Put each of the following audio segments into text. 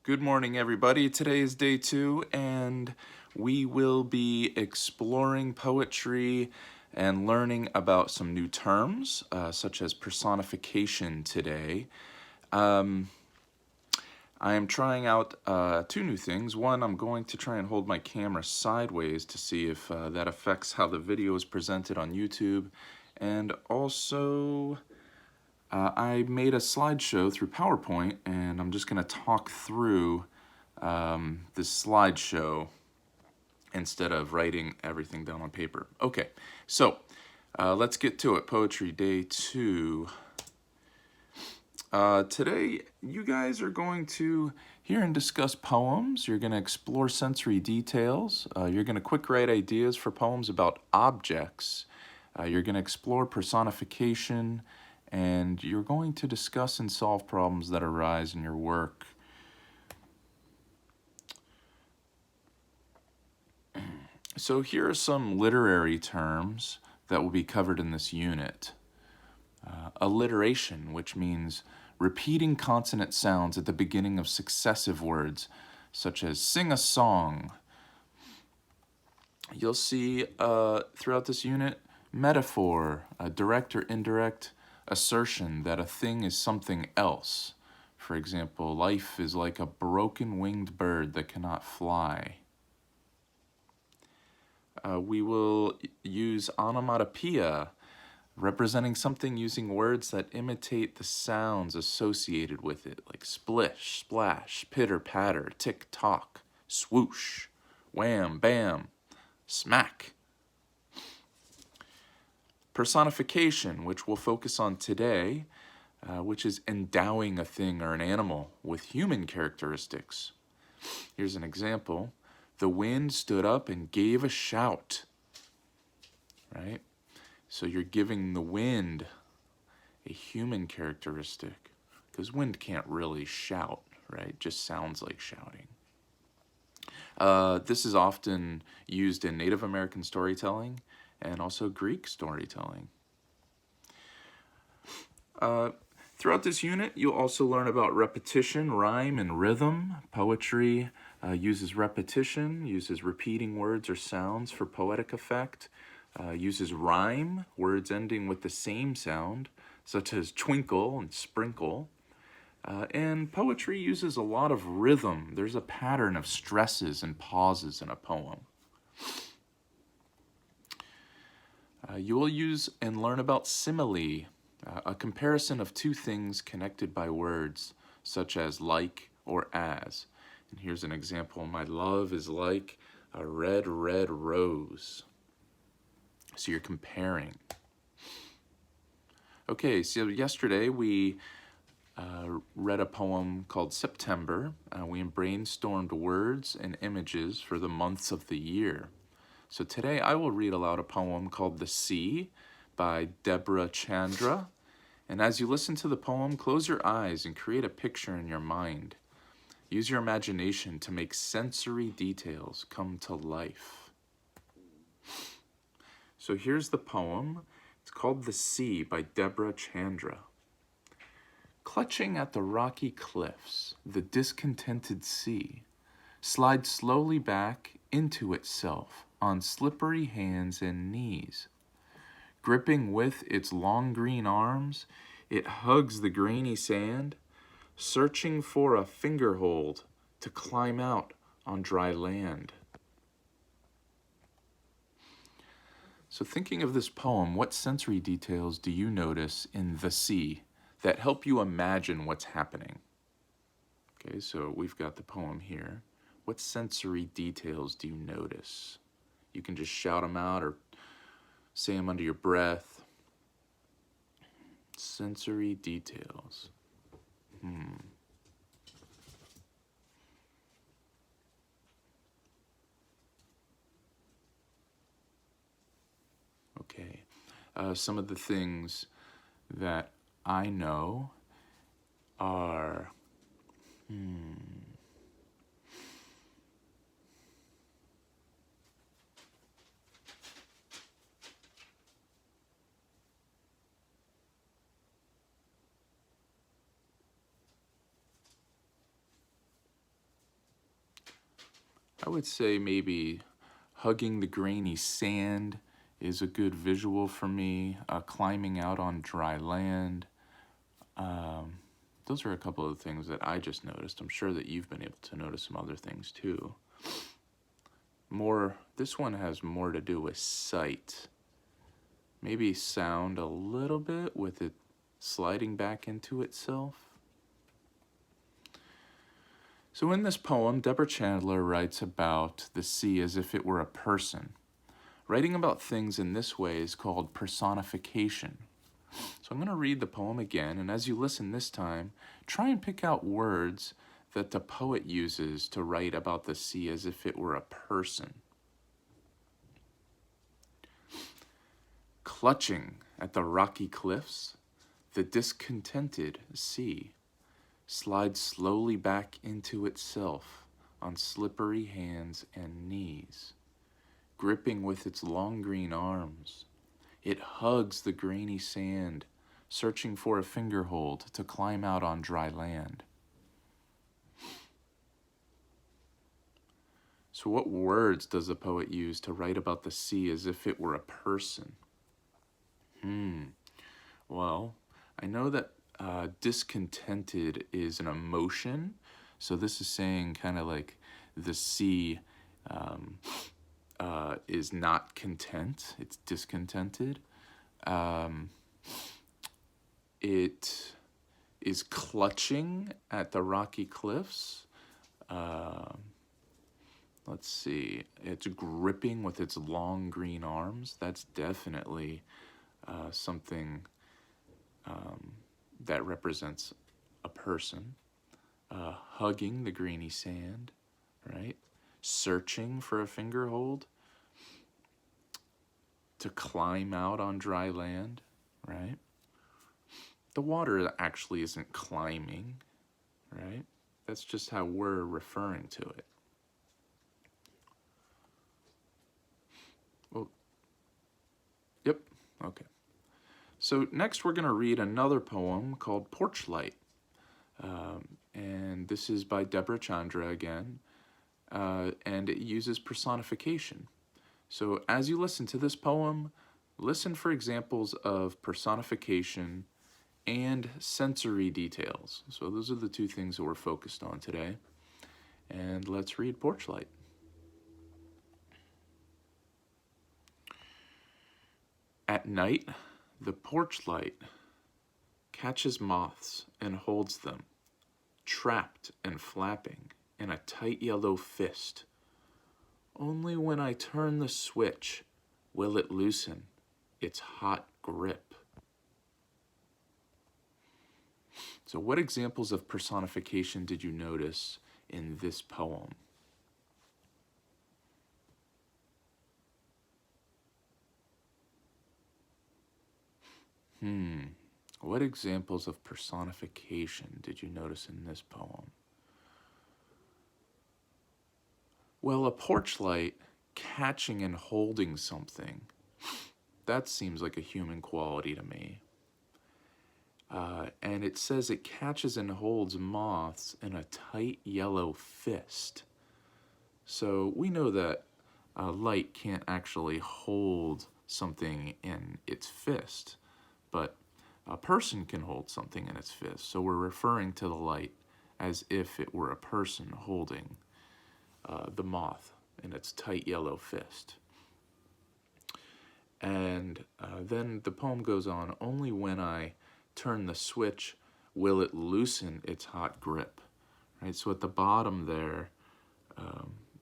Good morning, everybody. Today is day 2, and we will be exploring poetry and learning about some new terms, such as personification today. I am trying out 2 new things. One, I'm going to try and hold my camera sideways to see if that affects how the video is presented on YouTube. And also, I made a slideshow through PowerPoint, and I'm just going to talk through this slideshow instead of writing everything down on paper. Okay, so let's get to it. Poetry Day 2. Today, you guys are going to hear and discuss poems. You're going to explore sensory details. You're going to quick write ideas for poems about objects. You're going to explore personification, and you're going to discuss and solve problems that arise in your work. So here are some literary terms that will be covered in this unit. Alliteration, which means repeating consonant sounds at the beginning of successive words, such as sing a song. You'll see throughout this unit, metaphor, a direct or indirect assertion that a thing is something else. For example, life is like a broken winged bird that cannot fly. We will use onomatopoeia, representing something using words that imitate the sounds associated with it, like splish, splash, pitter, patter, tick, tock, swoosh, wham, bam, smack. Personification, which we'll focus on today, which is endowing a thing or an animal with human characteristics. Here's an example. The wind stood up and gave a shout, right? So you're giving the wind a human characteristic, because wind can't really shout, right? It just sounds like shouting. This is often used in Native American storytelling and also Greek storytelling. Throughout this unit, you'll also learn about repetition, rhyme, and rhythm. Poetry uses repetition, uses repeating words or sounds for poetic effect, uses rhyme, words ending with the same sound, such as twinkle and sprinkle. And poetry uses a lot of rhythm. There's a pattern of stresses and pauses in a poem. You will use and learn about simile, a comparison of two things connected by words, such as like or as. And here's an example. My love is like a red, red rose. So you're comparing. Okay, so yesterday we read a poem called September. We brainstormed words and images for the months of the year. So today I will read aloud a poem called The Sea by Deborah Chandra. And as you listen to the poem, close your eyes and create a picture in your mind. Use your imagination to make sensory details come to life. So here's the poem. It's called The Sea by Deborah Chandra. Clutching at the rocky cliffs, the discontented sea slides slowly back into itself on slippery hands and knees. Gripping with its long green arms, it hugs the grainy sand, searching for a fingerhold to climb out on dry land. So thinking of this poem, what sensory details do you notice in the sea that help you imagine what's happening? Okay, so we've got the poem here. What sensory details do you notice? You can just shout them out or say them under your breath. Sensory details. Okay. Some of the things that I know are I would say maybe hugging the grainy sand is a good visual for me. Climbing out on dry land. Those are a couple of things that I just noticed. I'm sure that you've been able to notice some other things too. This one has more to do with sight. Maybe sound a little bit with it sliding back into itself. So in this poem, Deborah Chandra writes about the sea as if it were a person. Writing about things in this way is called personification. So I'm going to read the poem again, and as you listen this time, try and pick out words that the poet uses to write about the sea as if it were a person. Clutching at the rocky cliffs, the discontented sea slides slowly back into itself on slippery hands and knees. Gripping with its long green arms, it hugs the grainy sand, searching for a fingerhold to climb out on dry land. So what words does the poet use to write about the sea as if it were a person? Well, I know that discontented is an emotion. So this is saying kind of like the sea is not content. It's discontented. It is clutching at the rocky cliffs. Let's see. It's gripping with its long green arms. That's definitely something that represents a person. Hugging the grainy sand, right? Searching for a fingerhold. To climb out on dry land, right? The water actually isn't climbing, right? That's just how we're referring to it. Well, yep, okay. So next we're going to read another poem called Porch Light. And this is by Deborah Chandra again. And it uses personification. So as you listen to this poem, listen for examples of personification and sensory details. So those are the two things that we're focused on today. And let's read Porch Light. At night, the porch light catches moths and holds them, trapped and flapping in a tight yellow fist. Only when I turn the switch will it loosen its hot grip. So what examples of personification did you notice in this poem? What examples of personification did you notice in this poem? Well, a porch light catching and holding something, that seems like a human quality to me. And it says it catches and holds moths in a tight yellow fist. So we know that a light can't actually hold something in its fist, but a person can hold something in its fist. So we're referring to the light as if it were a person holding the moth in its tight yellow fist. And then the poem goes on, only when I turn the switch will it loosen its hot grip. Right, so at the bottom there,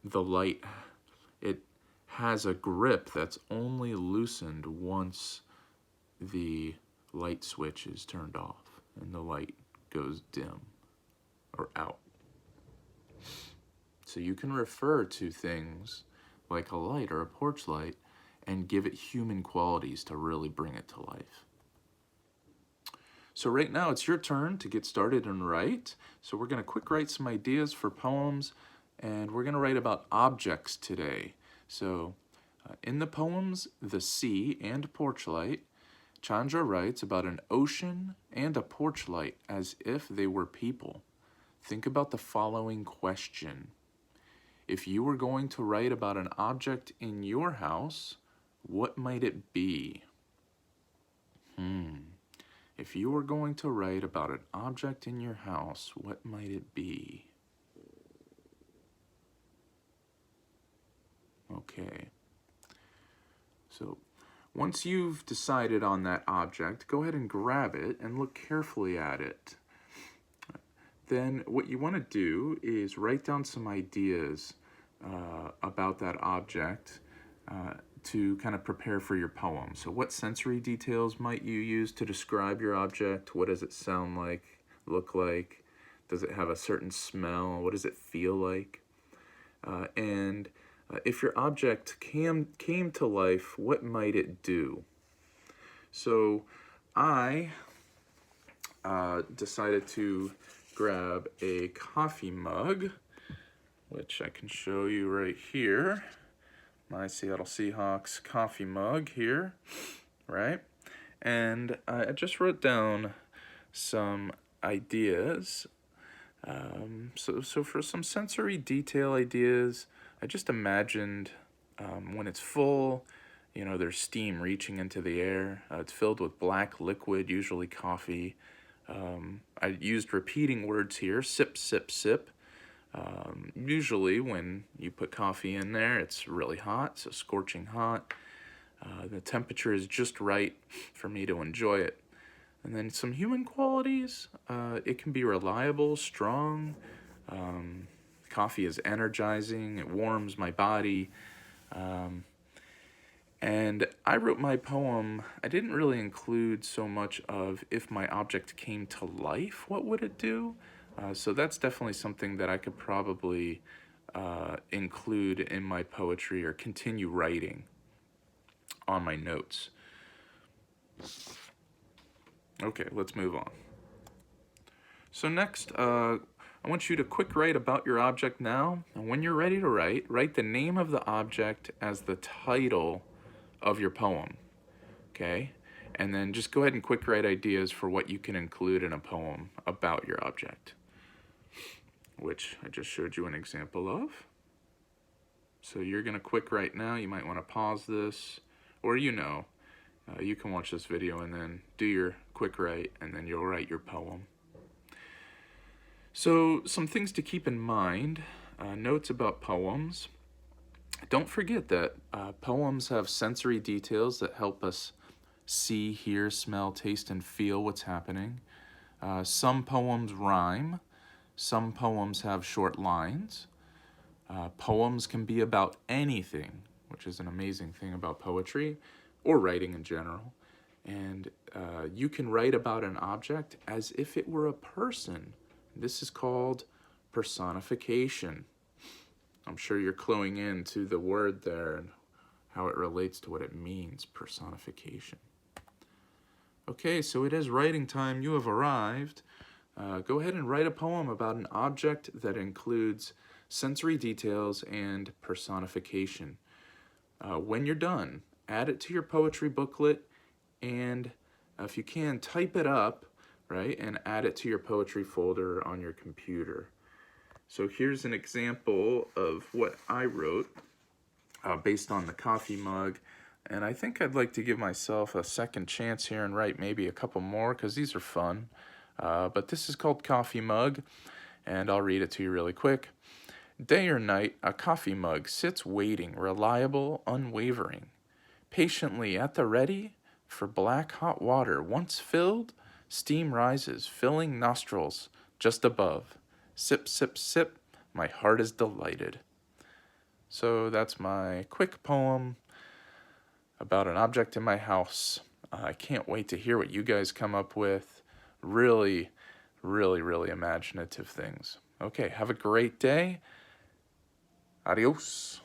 the light, it has a grip that's only loosened once the light switch is turned off and the light goes dim or out. So you can refer to things like a light or a porch light and give it human qualities to really bring it to life. So right now it's your turn to get started and write. So we're going to quick write some ideas for poems, and we're going to write about objects today. So in the poems, The Sea and Porch Light, Chandra writes about an ocean and a porch light as if they were people. Think about the following question. If you were going to write about an object in your house, what might it be? If you were going to write about an object in your house, what might it be? Okay. So once you've decided on that object, go ahead and grab it and look carefully at it. Then what you want to do is write down some ideas about that object to kind of prepare for your poem. So what sensory details might you use to describe your object? What does it sound like, look like? Does it have a certain smell? What does it feel like? And if your object came to life, what might it do? So I decided to grab a coffee mug, which I can show you right here. My Seattle Seahawks coffee mug here, right? And I just wrote down some ideas. So for some sensory detail ideas, I just imagined when it's full, you know, there's steam reaching into the air. It's filled with black liquid, usually coffee. I used repeating words here, sip, sip, sip. Usually when you put coffee in there, it's really hot, so scorching hot. The temperature is just right for me to enjoy it. And then some human qualities, it can be reliable, strong. Coffee is energizing, it warms my body. And I wrote my poem, I didn't really include so much of if my object came to life, what would it do? So that's definitely something that I could probably include in my poetry or continue writing on my notes. Okay, let's move on. So next, I want you to quick write about your object now. And when you're ready to write the name of the object as the title of your poem, okay? And then just go ahead and quick write ideas for what you can include in a poem about your object, which I just showed you an example of. So you're gonna quick write now. You might wanna pause this, or you can watch this video and then do your quick write, and then you'll write your poem. So some things to keep in mind, notes about poems. Don't forget that poems have sensory details that help us see, hear, smell, taste, and feel what's happening. Some poems rhyme. Some poems have short lines. Poems can be about anything, which is an amazing thing about poetry or writing in general. And you can write about an object as if it were a person. This is called personification. I'm sure you're cluing in to the word there and how it relates to what it means, personification. Okay, so it is writing time. You have arrived. Go ahead and write a poem about an object that includes sensory details and personification. When you're done, add it to your poetry booklet, and if you can, type it up, right, and add it to your poetry folder on your computer. So here's an example of what I wrote based on the coffee mug. And I think I'd like to give myself a second chance here and write maybe a couple more because these are fun. But this is called Coffee Mug, and I'll read it to you really quick. Day or night, a coffee mug sits waiting, reliable, unwavering, patiently at the ready for black hot water. Once filled, steam rises, filling nostrils just above. Sip, sip, sip, my heart is delighted. So that's my quick poem about an object in my house. I can't wait to hear what you guys come up with. Really, really, really imaginative things. Okay, have a great day. Adios.